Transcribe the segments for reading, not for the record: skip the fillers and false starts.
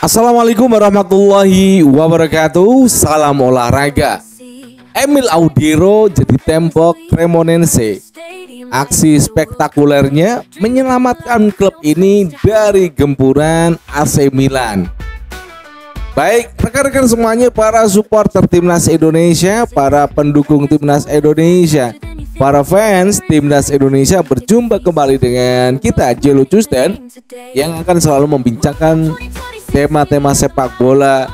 Assalamualaikum warahmatullahi wabarakatuh. Salam olahraga. Emil Audero jadi tembok Cremonense. Aksi spektakulernya menyelamatkan klub ini dari gempuran AC Milan. Baik rekan-rekan semuanya, para supporter Timnas Indonesia, para pendukung Timnas Indonesia, para fans Timnas Indonesia, berjumpa kembali dengan kita Jelo Jusden yang akan selalu membincangkan tema-tema sepak bola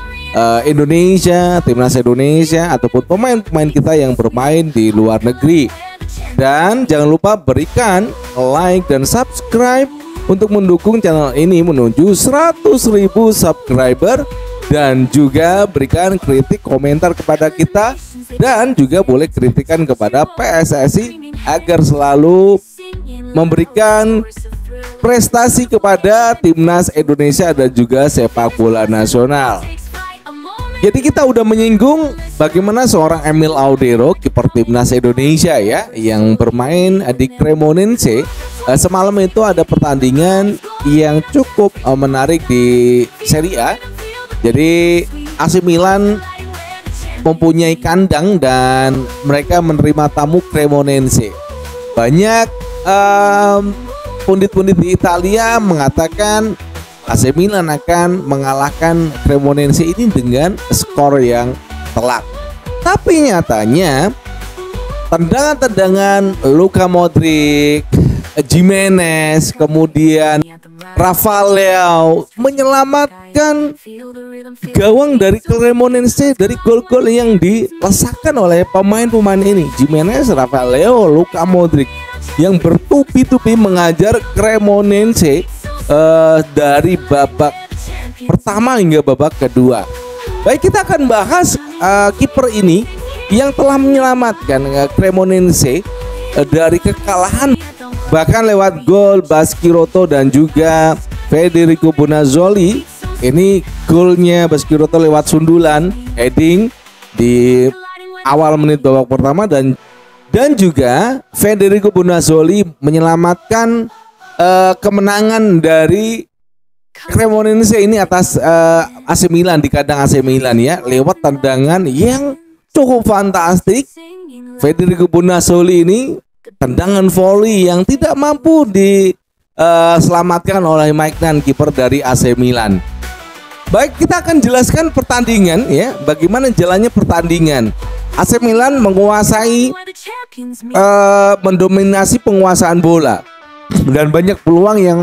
Indonesia, Timnas Indonesia, ataupun pemain-pemain kita yang bermain di luar negeri. Dan jangan lupa berikan like dan subscribe untuk mendukung channel ini menuju 100.000 subscriber. Dan juga berikan kritik komentar kepada kita, dan juga boleh kritikan kepada PSSI agar selalu memberikan prestasi kepada Timnas Indonesia dan juga sepak bola nasional. Jadi kita udah menyinggung bagaimana seorang Emil Audero, kiper Timnas Indonesia ya, yang bermain di Cremonense. Semalam itu ada pertandingan yang cukup menarik di Serie A. Jadi AC Milan mempunyai kandang dan mereka menerima tamu Cremonense. Banyak pundit-pundit di Italia mengatakan AC Milan akan mengalahkan Cremonense ini dengan skor yang telak. Tapi nyatanya tendangan-tendangan Luka Modric, Gimenez, kemudian Rafael menyelamatkan gawang dari Cremonense dari gol-gol yang dilesakkan oleh pemain-pemain ini. Gimenez, Rafael, Luka Modric yang bertubi-tubi mengajar Cremonense dari babak pertama hingga babak kedua. Baik, kita akan bahas kiper ini yang telah menyelamatkan Cremonense dari kekalahan, bahkan lewat gol Baschirotto dan juga Federico Bonazzoli. Ini golnya Baschirotto lewat sundulan heading di awal menit babak pertama, dan juga Federico Bonazzoli menyelamatkan kemenangan dari Cremonense ini atas AC Milan di kandang AC Milan ya, lewat tendangan yang cukup fantastik. Federico Bonazzoli ini tendangan volley yang tidak mampu diselamatkan oleh Maignan, kiper dari AC Milan. Baik, kita akan jelaskan pertandingan ya, bagaimana jalannya pertandingan. AC Milan menguasai, mendominasi penguasaan bola dan banyak peluang yang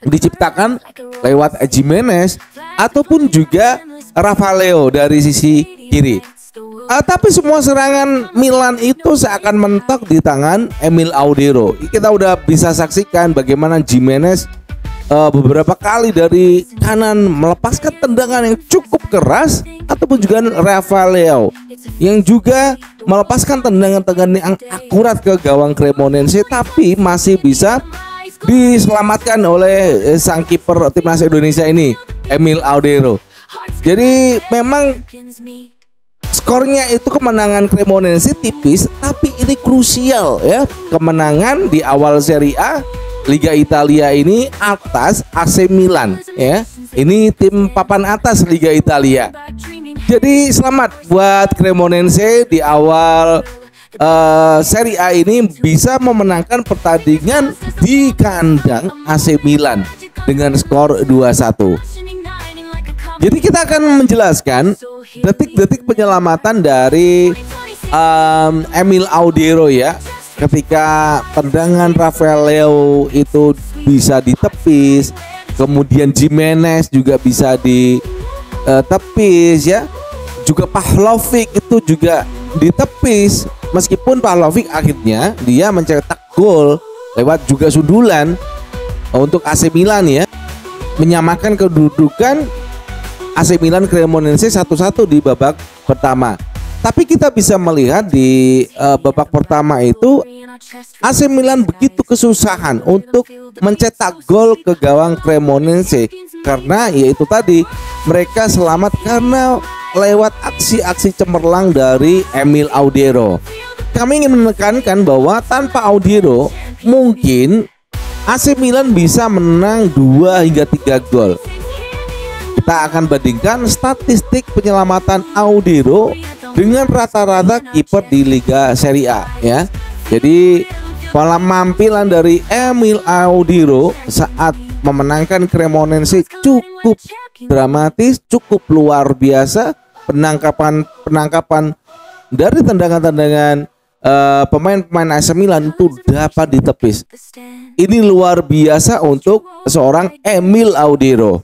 diciptakan lewat Gimenez ataupun juga Rafael dari sisi kiri. Tapi semua serangan Milan itu seakan mentok di tangan Emil Audero. Kita udah bisa saksikan bagaimana Gimenez beberapa kali dari kanan melepaskan tendangan yang cukup keras, ataupun juga Rafael yang juga melepaskan tendangan-tendangan yang akurat ke gawang Cremonense, tapi masih bisa diselamatkan oleh sang kiper Timnas Indonesia ini, Emil Audero. Jadi memang skornya itu kemenangan Cremonense tipis, tapi ini krusial ya, kemenangan di awal Serie A Liga Italia ini atas AC Milan ya. Ini tim papan atas Liga Italia. Jadi selamat buat Cremonense di awal Serie A ini bisa memenangkan pertandingan di kandang AC Milan dengan skor 2-1. Jadi kita akan menjelaskan detik-detik penyelamatan dari Emil Audero ya, ketika tendangan Rafael itu bisa ditepis, kemudian Gimenez juga bisa ditepis ya, juga Pavlovic itu juga ditepis, meskipun Pavlovic akhirnya dia mencetak gol lewat juga sundulan untuk AC Milan ya, menyamakan kedudukan AC Milan Cremonense 1-1 di babak pertama. Tapi kita bisa melihat di babak pertama itu AC Milan begitu kesusahan untuk mencetak gol ke gawang Cremonense, karena yaitu tadi mereka selamat karena lewat aksi-aksi cemerlang dari Emil Audero. Kami ingin menekankan bahwa tanpa Audero mungkin AC Milan bisa menang 2 hingga 3 gol. Kita kita akan bandingkan statistik penyelamatan Audero dengan rata-rata kiper di Liga Serie A ya. Jadi penampilan dari Emil Audero saat memenangkan Cremonense cukup dramatis, cukup luar biasa. Penangkapan dari tendangan-tendangan pemain-pemain AC Milan itu dapat ditepis. Ini luar biasa untuk seorang Emil Audero.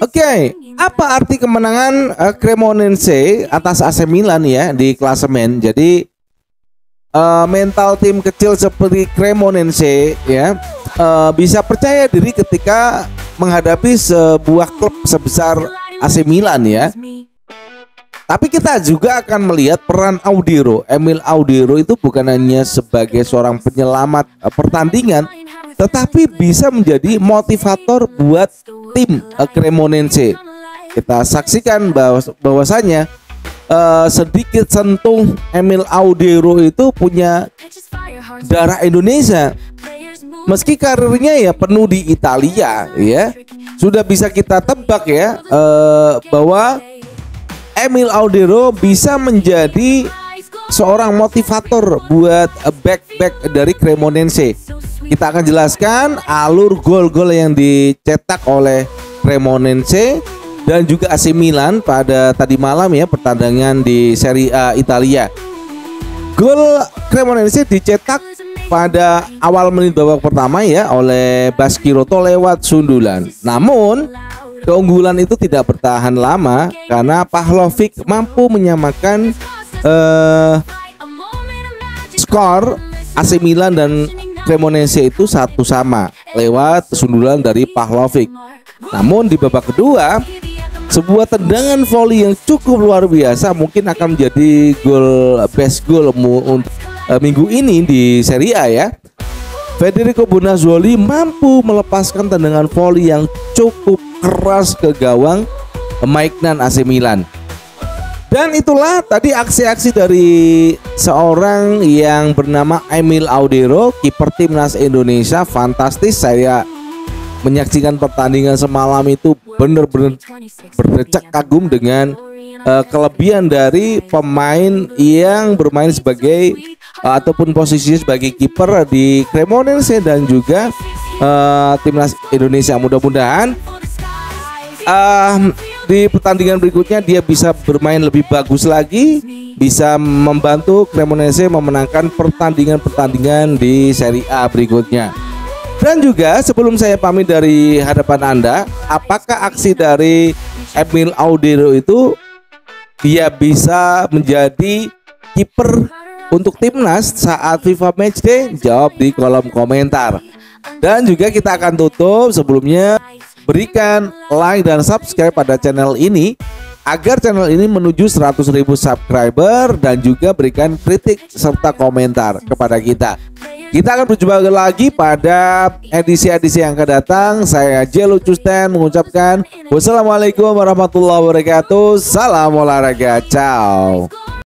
Oke, apa arti kemenangan Cremonense atas AC Milan ya di klasemen? Jadi mental tim kecil seperti Cremonense ya bisa percaya diri ketika menghadapi sebuah klub sebesar AC Milan ya. Tapi kita juga akan melihat peran Audero. Emil Audero itu bukan hanya sebagai seorang penyelamat pertandingan, tetapi bisa menjadi motivator buat tim Cremonense. Kita saksikan bahwasanya sedikit sentuh Emil Audero itu punya darah Indonesia. Meski karirnya ya penuh di Italia ya, sudah bisa kita tebak ya bahwa Emil Audero bisa menjadi seorang motivator buat back dari Cremonense. Kita akan jelaskan alur gol-gol yang dicetak oleh Cremonense dan juga AC Milan pada tadi malam ya, pertandingan di Serie A Italia. Gol Cremonense dicetak pada awal menit babak pertama ya oleh Baskiroto lewat sundulan. Namun keunggulan itu tidak bertahan lama karena Pavlovic mampu menyamakan skor AC Milan dan Cremonense itu 1-1 lewat sundulan dari Pavlovic. Namun di babak kedua, sebuah tendangan voli yang cukup luar biasa mungkin akan menjadi best goal untuk minggu ini di Serie A ya. Federico Bonazzoli mampu melepaskan tendangan voli yang cukup keras ke gawang Maignan AC Milan. Dan itulah tadi aksi-aksi dari seorang yang bernama Emil Audero, kiper timnas Indonesia. Fantastis, saya menyaksikan pertandingan semalam itu benar-benar berdecak kagum dengan kelebihan dari pemain yang bermain sebagai ataupun posisinya sebagai kiper di Cremonense dan juga timnas Indonesia. Mudah-mudahan di pertandingan berikutnya dia bisa bermain lebih bagus lagi, bisa membantu Cremonense memenangkan pertandingan-pertandingan di Serie A berikutnya. Dan juga sebelum saya pamit dari hadapan Anda, apakah aksi dari Emil Audero itu dia bisa menjadi kiper untuk timnas saat FIFA Matchday? Jawab di kolom komentar. Dan juga kita akan tutup sebelumnya, berikan like dan subscribe pada channel ini agar channel ini menuju 100.000 subscriber, dan juga berikan kritik serta komentar kepada kita. Kita akan berjumpa lagi pada edisi-edisi yang akan datang. Saya Jelo Custen mengucapkan wassalamualaikum warahmatullahi wabarakatuh. Salam olahraga, ciao.